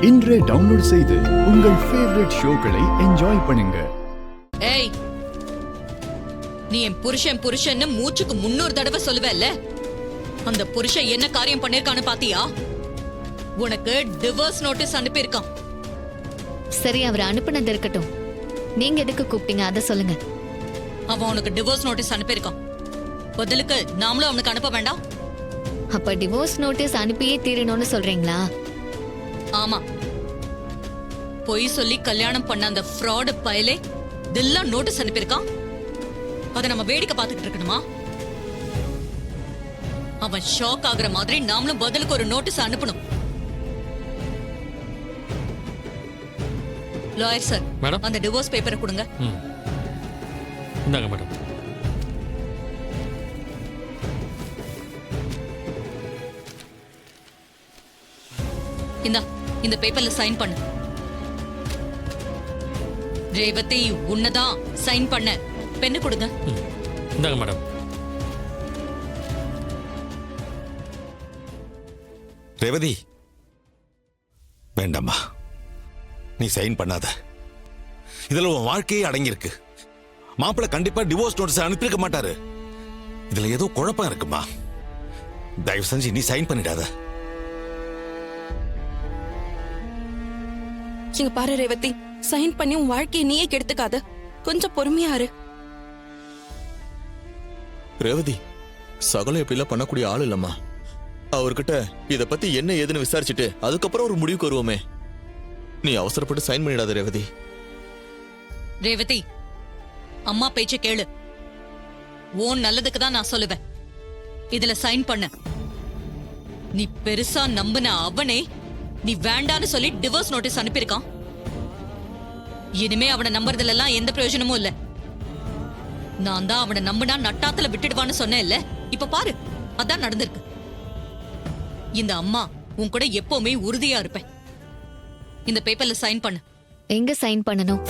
இன்றே டவுன்லோட் செய்து உங்கள் ஃபேவரட் ஷோக்களை என்ஜாய் பண்ணுங்க. ஏய், நீ என் புருஷன் மூச்சுக்கு 300 தடவை சொல்லுவல்ல? அந்த புருஷன் என்ன காரியம் பண்ணிருக்கான்னு பாத்தியா? உனக்கு டிவோர்ஸ் நோட்டீஸ் அனுப்பியிருக்கான். சரி, அவர் அனுப்புனது இருக்கட்டும். நீங்க எதுக்கு கூப்பிட்டீங்க அத சொல்லுங்க. அவன் உனக்கு டிவோர்ஸ் நோட்டீஸ் அனுப்பியிருக்கான். பதிலுக்கு நாமளும் அவனுக்கு அனுப்ப வேண்டாம்? அப்ப டிவோர்ஸ் நோட்டீஸ் அனுப்பியே தீரணும்னு சொல்றீங்களா? ஆமா, பொய் சொல்லி கல்யாணம் பண்ண அந்த ஃப்ராட் பயலே தில்லா நோட்டீஸ் அனுப்பியிருக்கான். அதை நம்ம வேடிக்கை பார்த்துட்டு இருக்கணுமா? அவன் ஷாக் ஆகுற மாதிரி நாமளும் பதிலுக்கு ஒரு நோட்டீஸ் அனுப்பணும். லாயர் சார், மேடம், அந்த டிவோர்ஸ் பேப்பரை கொடுங்க. இந்தாங்க மேடம். இந்த பேப்பர்ல சைன் பண்ணு. ரேவதி, உன்னதான் சைன் பண்ண. பென்னு கொடுங்க. இந்தாங்க மேடம். ரேவதி, வேண்டாமா, நீ சைன் பண்ணாத. இதுல உன் வாழ்க்கையே அடங்கியிருக்கு. மாப்பிள்ள கண்டிப்பா டிவோர்ஸ் நோட்டீஸ் அனுப்பியிருக்க மாட்டாரு. இதுல ஏதோ குழப்பம் இருக்குமா? தயவு செஞ்சு நீ சைன் பண்ணிடாத. இங்க பாரு ரேவதி, சைன் பண்ணி உன் வாழ்க்கையை நீயே கெடுத்துக்காத. கொஞ்சம் பொறுமையா இரு. ரேவதி, சகலம் எப்படிலாம் பண்ணக்கூடிய ஆள் இல்லம்மா. அவர்கிட்ட இத பத்தி என்ன ஏதுன்னு விசாரிச்சுட்டு அதுக்கப்புறம் ஒரு முடிவுக்கு வருவோமே. நீ அவசரப்பட்டு சைன் பண்ணிடாத ரேவதி. ரேவதி, அம்மா பேச்ச கேளு. ஓன் நல்லதுக்கு தான் நான் சொல்லுவேன். இதுல சைன் பண்ண. நீ பெருசா நம்பின அவனே நீ வேண்டான்னு சொல்லி டிவோர்ஸ் நோட்டீஸ் அனுப்பியிருக்கான். இனிமே அவனை நம்புறதுல எல்லாம் எந்த பிரயோஜனமும் இல்ல. நான் தான் அவனை நம்பினா நட்டாத்துல விட்டுடுவான்னு சொன்னேன் இல்ல? இப்ப பாரு, அதான் நடந்திருக்கு. இந்த அம்மா உன் கூட எப்பவுமே உறுதியா இருப்பேன். இந்த பேப்பர்ல சைன் பண்ணு. எங்க சைன் பண்ணணும்?